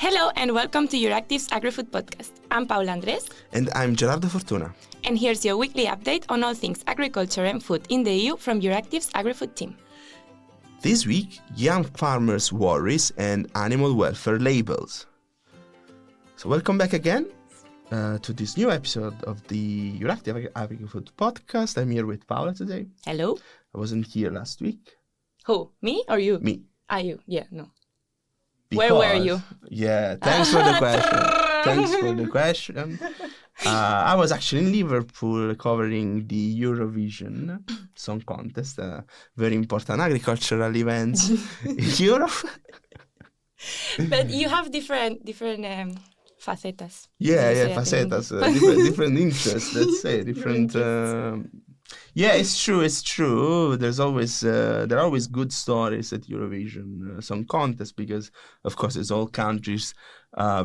Hello and welcome to Euractiv's Agrifood podcast. I'm Paula Andres. And I'm Gerardo Fortuna. And here's your weekly update on all things agriculture and food in the EU from Euractiv's Agrifood team. This week, young farmers' worries and animal welfare labels. So welcome back again to this new episode of the Euractiv Agrifood podcast. I'm here with Paula today. Hello. I wasn't here last week. Who, me or you? Me. You? Yeah, no. Because, where were you? Yeah, thanks for the question. I was actually in Liverpool covering the Eurovision Song Contest, a very important agricultural event in Europe. But you have different facetas. Facetas, different interests, let's say, different... it's true. There are always good stories at Eurovision Song Contest because, of course, it's all countries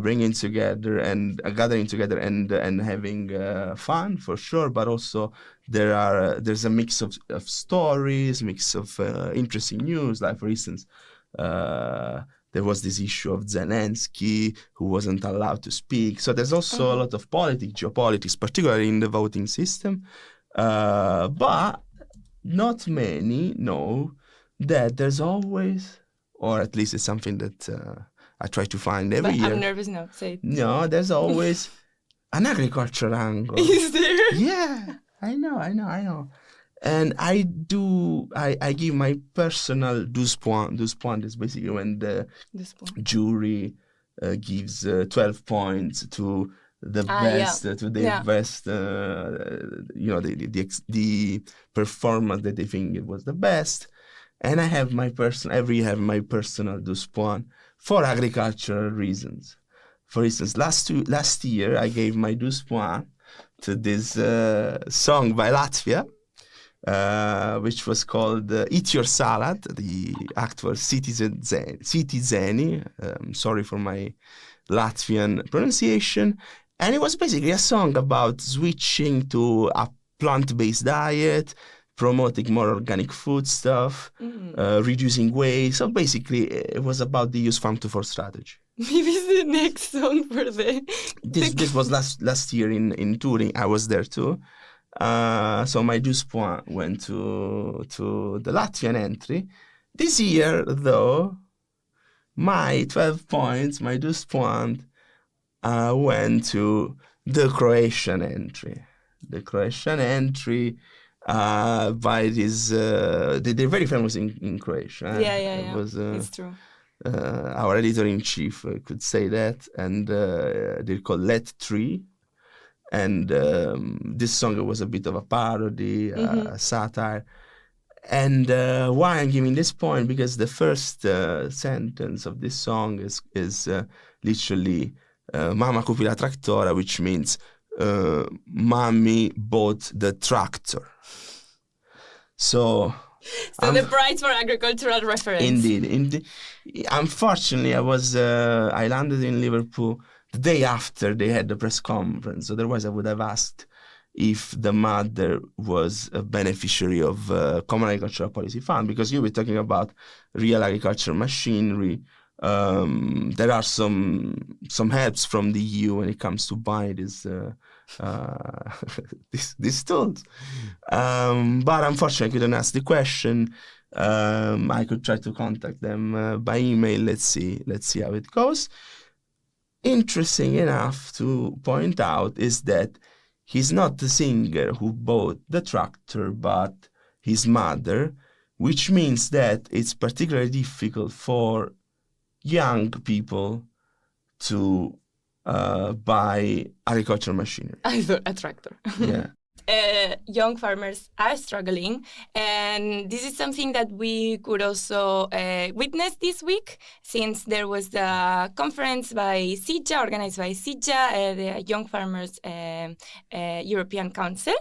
bringing together and gathering together and having fun for sure. But also there's a mix of stories, mix of interesting news. Like for instance, there was this issue of Zelensky who wasn't allowed to speak. So there's also a lot of geopolitics, particularly in the voting system. But not many know that there's always, or at least it's something that I try to find every year. I'm nervous now, say it. No, there's always an agriculture angle. Is there? Yeah, I know. And I give my personal 12 points is basically when the jury gives 12 points to the best, the performance that they think it was the best. And I have my personal 12 points for agricultural reasons. For instance, last year I gave my 12 points to this song by Latvia, which was called Eat Your Salad. The actor Zeni, sorry for my Latvian pronunciation. And it was basically a song about switching to a plant-based diet, promoting more organic food stuff, reducing waste. So basically, it was about the use farm-to-fork strategy. Maybe it's the next song for This was last year in Turin. I was there too. So my 12 points went to the Latvian entry. This year, though, my 12 points went to the Croatian entry. The Croatian entry by this... they're very famous in Croatia. Yeah. It was, it's true. Our editor-in-chief could say that. And they're called Let 3. And this song was a bit of a parody, a satire. And why I'm giving this point? Because the first sentence of this song is literally Mama kupi la traktora, which means Mommy bought the tractor. So the prize for agricultural reference. Indeed. Unfortunately, I landed in Liverpool the day after they had the press conference. Otherwise, I would have asked if the mother was a beneficiary of Common Agricultural Policy Fund, because you were talking about real agricultural machinery. There are some helps from the EU when it comes to buying these tools. But unfortunately, I couldn't ask the question. I could try to contact them by email. Let's see how it goes. Interesting enough to point out is that he's not the singer who bought the tractor, but his mother, which means that it's particularly difficult for young people to buy agricultural machinery. I thought a tractor. Yeah. Young farmers are struggling, and this is something that we could also witness this week, since there was the conference by SIJA, organized by SIJA, the Young Farmers European Council.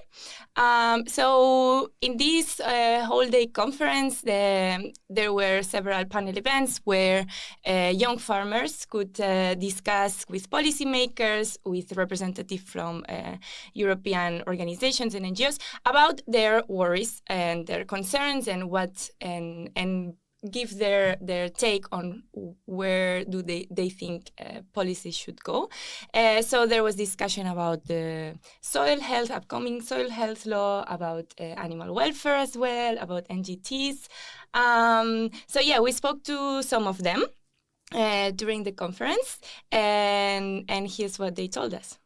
So in this whole-day conference, there were several panel events where young farmers could discuss with policymakers, with representatives from European organizations and NGOs about their worries and their concerns and give their take on where do they think policies should go. So there was discussion about the upcoming soil health law, about animal welfare as well, about NGTs. So yeah, we spoke to some of them during the conference, and here's what they told us.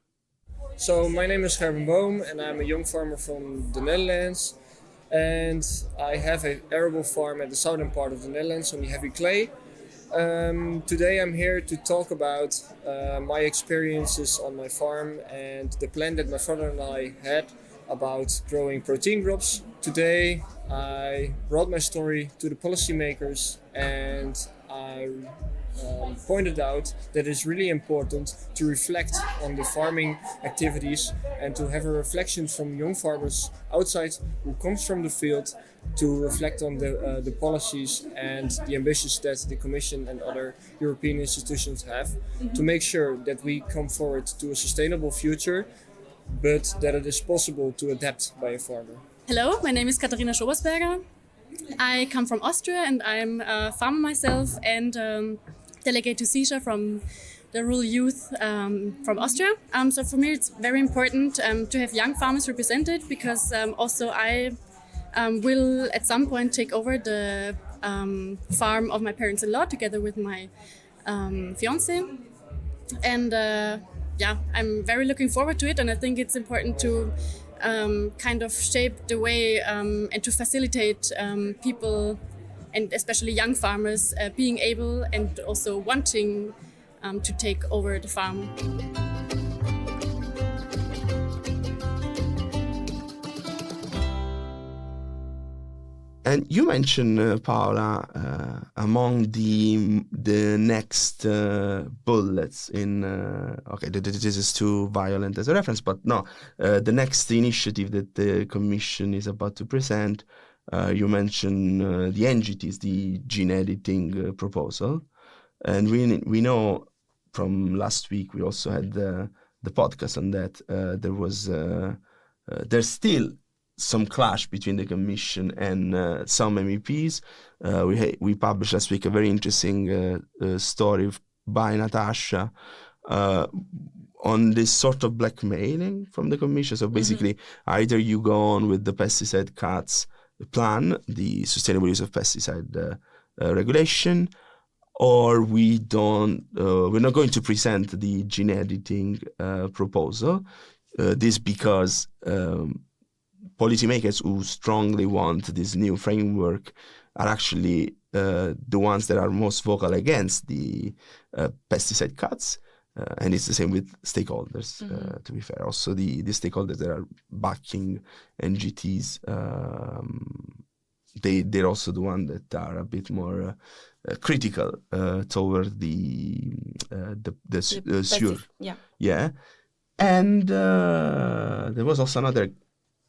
So my name is Gerben Boom and I'm a young farmer from the Netherlands, and I have an arable farm at the southern part of the Netherlands on the heavy clay. Today I'm here to talk about my experiences on my farm and the plan that my father and I had about growing protein crops. Today I brought my story to the policymakers, and I pointed out that it's really important to reflect on the farming activities and to have a reflection from young farmers outside who comes from the field to reflect on the policies and the ambitions that the Commission and other European institutions have to make sure that we come forward to a sustainable future, but that it is possible to adapt by a farmer. Hello, my name is Katharina Schobersberger. I come from Austria and I'm a farmer myself and delegate to CISA from the rural youth from Austria. So for me it's very important to have young farmers represented, because also I will at some point take over the farm of my parents-in-law together with my fiance. And I'm very looking forward to it, and I think it's important to kind of shape the way and to facilitate people, and especially young farmers, being able and also wanting to take over the farm. And you mentioned, Paola, among the next bullets in this is too violent as a reference, but no, the next initiative that the Commission is about to present, you mentioned the NGTs, the gene editing proposal, and we know from last week we also had the podcast on that. There's still some clash between the Commission and some MEPs. We published last week a very interesting story by Natasha on this sort of blackmailing from the Commission. So basically, either you go on with the pesticide cuts plan, the sustainable use of pesticide regulation, or we're not going to present the gene editing proposal. This because policymakers who strongly want this new framework are actually the ones that are most vocal against the pesticide cuts. And it's the same with stakeholders, to be fair. Also, the stakeholders that are backing NGTs, they're also the ones that are a bit more critical toward the SURE. Yeah. And there was also another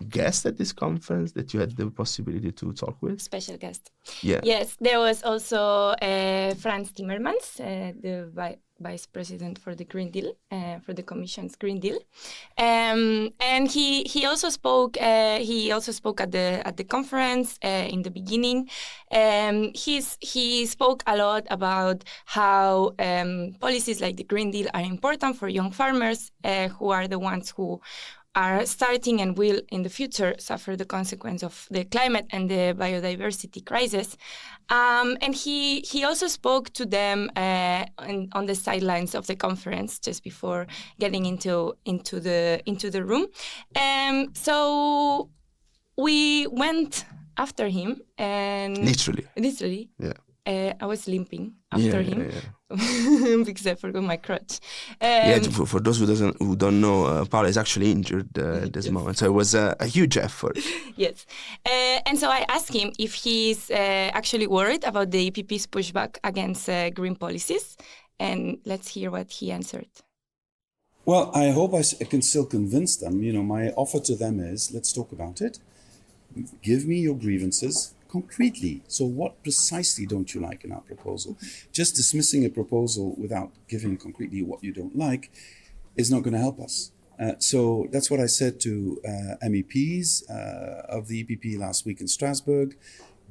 guest at this conference that you had the possibility to talk with? Special guest. Yeah. Yes, there was also Frans Timmermans, the Vice President for the Green Deal, for the Commission's Green Deal, and he also spoke. He also spoke at the conference in the beginning. He spoke a lot about how policies like the Green Deal are important for young farmers who are the ones who are starting and will in the future suffer the consequence of the climate and the biodiversity crisis. And he also spoke to them on the sidelines of the conference just before getting into the room. So we went after him and literally. Yeah. I was limping after him because I forgot my crutch. For those who don't know, Paola is actually injured at this moment, so it was a huge effort. Yes, and so I asked him if he's actually worried about the EPP's pushback against green policies, and let's hear what he answered. Well, I hope I can still convince them. My offer to them is, let's talk about it. Give me your grievances concretely. So what precisely don't you like in our proposal? Just dismissing a proposal without giving concretely what you don't like is not going to help us. So that's what I said to MEPs of the EPP last week in Strasbourg.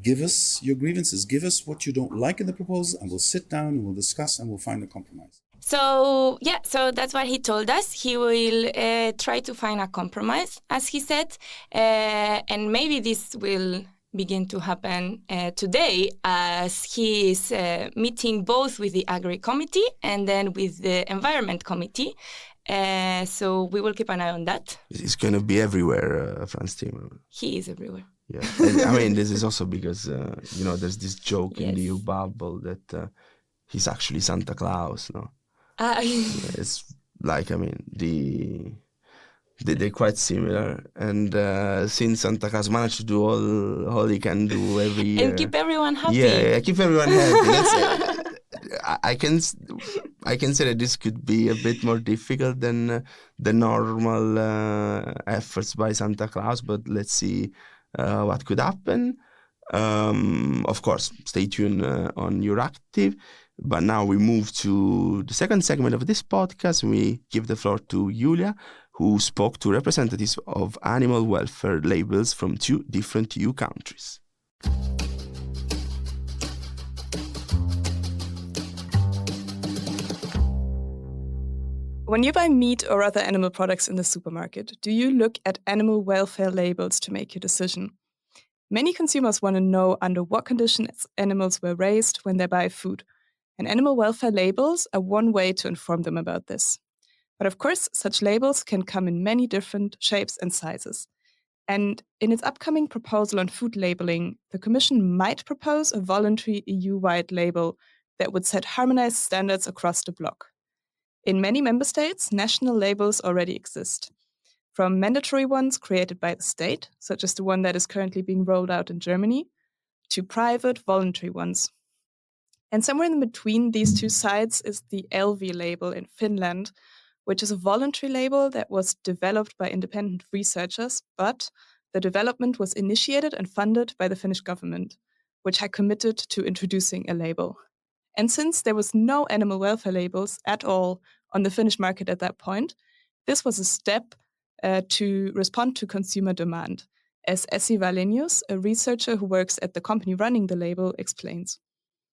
give us your grievances, give us what you don't like in the proposal, and we'll sit down and we'll discuss and we'll find a compromise. So that's what he told us. He will try to find a compromise, as he said, and maybe this will begin to happen today, as he is meeting both with the Agri Committee and then with the Environment Committee. So we will keep an eye on that. He's going to be everywhere, Frans Timmermans. He is everywhere. Yeah, I mean, this is also because, there's this joke in the EU bubble that he's actually Santa Claus, no? It's like, I mean, they're quite similar, and since Santa Claus managed to do all he can do every year and keep everyone happy. Yeah, keep everyone happy. I can say that this could be a bit more difficult than the normal efforts by Santa Claus, but let's see what could happen. Of course, stay tuned on Euractiv. But now we move to the second segment of this podcast. We give the floor to Julia, who spoke to representatives of animal welfare labels from 2 different EU countries. When you buy meat or other animal products in the supermarket, do you look at animal welfare labels to make your decision? Many consumers want to know under what conditions animals were raised when they buy food. And animal welfare labels are one way to inform them about this. But of course, such labels can come in many different shapes and sizes. And in its upcoming proposal on food labeling, the Commission might propose a voluntary EU-wide label that would set harmonized standards across the bloc. In many member states, national labels already exist, from mandatory ones created by the state, such as the one that is currently being rolled out in Germany, to private voluntary ones. And somewhere in between these two sides is the LV label in Finland, which is a voluntary label that was developed by independent researchers, but the development was initiated and funded by the Finnish government, which had committed to introducing a label. And since there was no animal welfare labels at all on the Finnish market at that point, this was a step to respond to consumer demand, as Essi Valenius, a researcher who works at the company running the label, explains.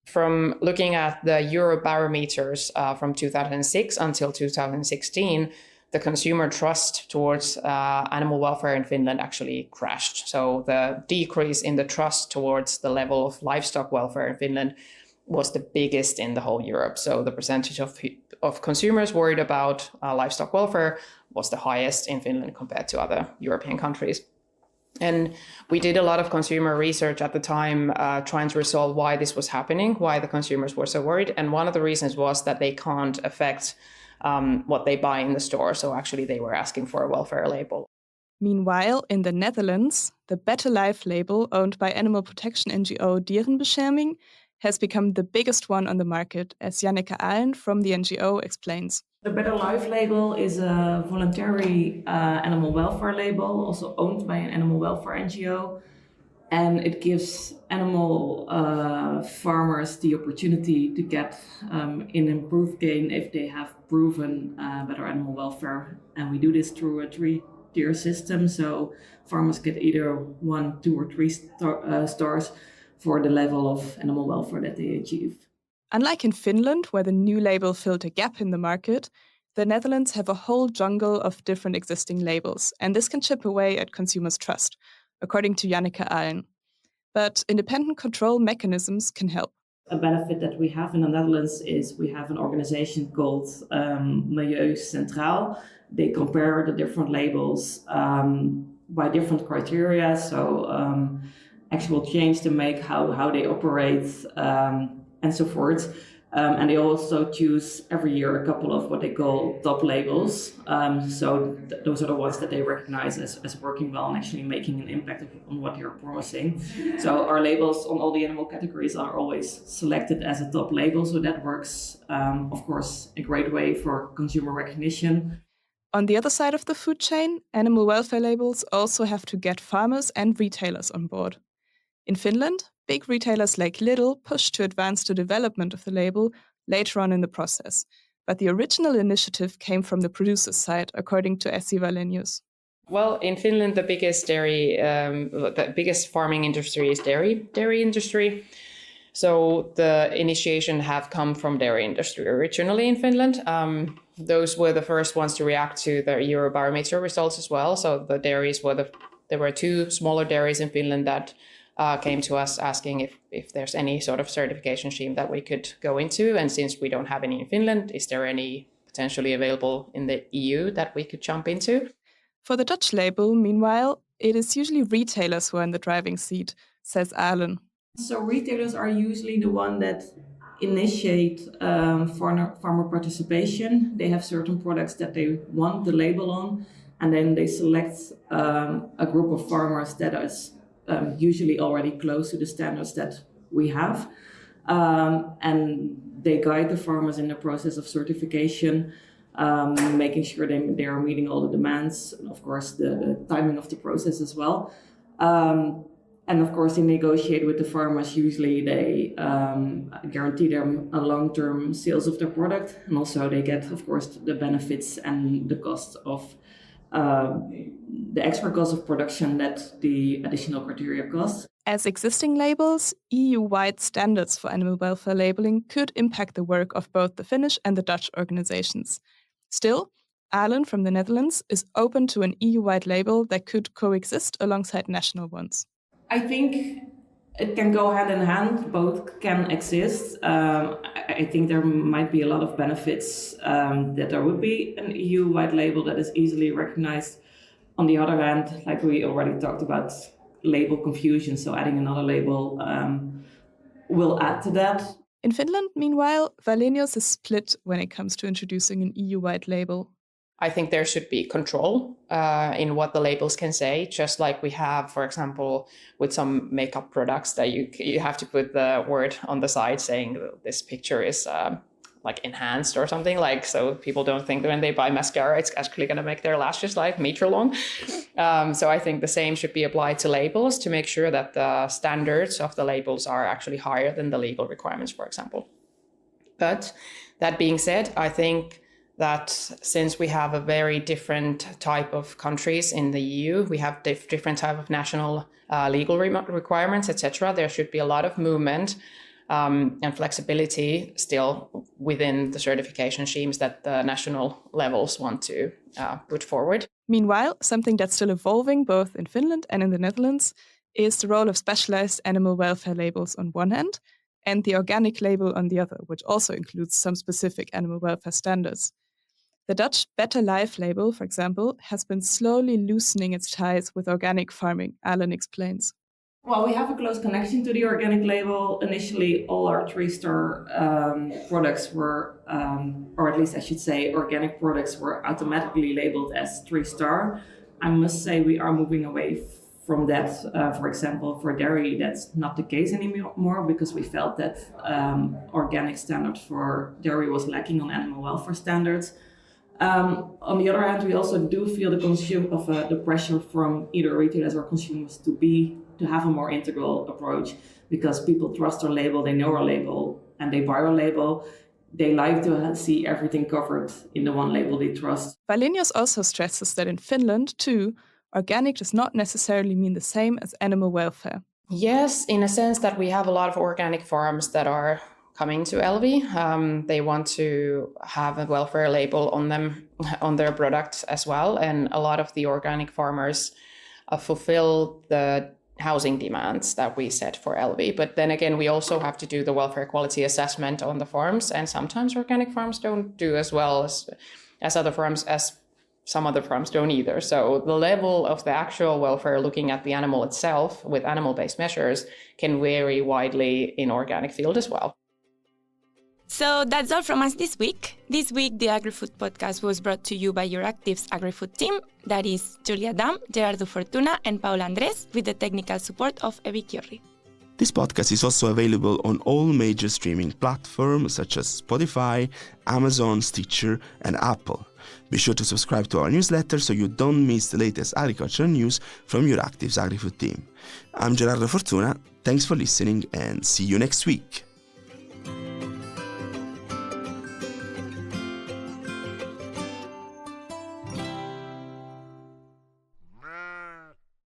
From looking at the Eurobarometers from 2006 until 2016, the consumer trust towards animal welfare in Finland actually crashed. So the decrease in the trust towards the level of livestock welfare in Finland was the biggest in the whole Europe. So the percentage of consumers worried about livestock welfare was the highest in Finland compared to other European countries. And we did a lot of consumer research at the time, trying to resolve why this was happening, why the consumers were so worried. And one of the reasons was that they can't affect what they buy in the store. So actually they were asking for a welfare label. Meanwhile, in the Netherlands, the Better Life label, owned by animal protection NGO Dierenbescherming, has become the biggest one on the market, as Janneke Ahlen from the NGO explains. The Better Life label is a voluntary animal welfare label, also owned by an animal welfare NGO. And it gives animal farmers the opportunity to get an improved gain if they have proven better animal welfare. And we do this through a 3-tier system. So farmers get either 1, 2, or 3 stars for the level of animal welfare that they achieve. Unlike in Finland, where the new label filled a gap in the market, the Netherlands have a whole jungle of different existing labels, and this can chip away at consumers' trust, according to Janneke Ahlen. But independent control mechanisms can help. A benefit that we have in the Netherlands is we have an organization called Milieu Centraal. They compare the different labels by different criteria, so actual change to make how they operate and so forth. And they also choose every year a couple of what they call top labels. So those are the ones that they recognize as working well and actually making an impact on what you're promising. So our labels on all the animal categories are always selected as a top label. So that works, of course, a great way for consumer recognition. On the other side of the food chain, animal welfare labels also have to get farmers and retailers on board. In Finland, big retailers like Lidl pushed to advance the development of the label later on in the process. But the original initiative came from the producer's side, according to Essi Valenius. Well, in Finland, the biggest farming industry is dairy industry. So the initiation have come from dairy industry originally in Finland. Those were the first ones to react to the Eurobarometer results as well. So the dairies there were 2 smaller dairies in Finland that came to us asking if there's any sort of certification scheme that we could go into. And since we don't have any in Finland, is there any potentially available in the EU that we could jump into? For the Dutch label, meanwhile, it is usually retailers who are in the driving seat, says Alan. So retailers are usually the one that initiate farmer participation. They have certain products that they want the label on, and then they select a group of farmers that is usually already close to the standards that we have. And they guide the farmers in the process of certification, making sure they are meeting all the demands, and of course the timing of the process as well. And of course, they negotiate with the farmers. Usually they guarantee them a long-term sales of their product. And also they get, of course, the benefits and the cost of the extra cost of production that the additional criteria cost. As existing labels, EU-wide standards for animal welfare labeling could impact the work of both the Finnish and the Dutch organizations. Still, Alan from the Netherlands is open to an EU-wide label that could coexist alongside national ones. I think it can go hand in hand. Both can exist. I think there might be a lot of benefits that there would be an EU-wide label that is easily recognized. On the other hand, like we already talked about, label confusion. So adding another label will add to that. In Finland, meanwhile, Wallenius is split when it comes to introducing an EU-wide label. I think there should be control in what the labels can say, just like we have, for example, with some makeup products that you have to put the word on the side saying this picture is like enhanced or something, like, so people don't think that when they buy mascara, it's actually going to make their lashes like meter long. So I think the same should be applied to labels to make sure that the standards of the labels are actually higher than the legal requirements, for example. But that being said, I think that since we have a very different type of countries in the EU, we have different type of national legal requirements, etc. There should be a lot of movement and flexibility still within the certification schemes that the national levels want to put forward. Meanwhile, something that's still evolving both in Finland and in the Netherlands is the role of specialized animal welfare labels on one hand and the organic label on the other, which also includes some specific animal welfare standards. The Dutch Better Life label, for example, has been slowly loosening its ties with organic farming, Alan explains. Well, we have a close connection to the organic label. Initially, all our 3-star products were, or at least I should say, organic products were automatically labeled as 3-star. I must say we are moving away from that. For example, for dairy, that's not the case anymore because we felt that organic standard for dairy was lacking on animal welfare standards. On the other hand, we also do feel the pressure from either retailers or consumers to have a more integral approach because people trust our label, they know our label, and they buy our label. They like to see everything covered in the one label they trust. Wallenius also stresses that in Finland, too, organic does not necessarily mean the same as animal welfare. Yes, in a sense that we have a lot of organic farms that are coming to Elvi. They want to have a welfare label on them, on their products as well. And a lot of the organic farmers fulfill the housing demands that we set for Elvi. But then again, we also have to do the welfare quality assessment on the farms. And sometimes organic farms don't do as well as other farms, as some other farms don't either. So the level of the actual welfare, looking at the animal itself with animal-based measures, can vary widely in organic field as well. So that's all from us this week. This week, the Agrifood podcast was brought to you by Euractiv's Agrifood team. That is Julia Dahm, Gerardo Fortuna, and Paula Andres, with the technical support of Evi Chiorri. This podcast is also available on all major streaming platforms such as Spotify, Amazon, Stitcher, and Apple. Be sure to subscribe to our newsletter so you don't miss the latest agricultural news from Euractiv's Agrifood team. I'm Gerardo Fortuna. Thanks for listening and see you next week.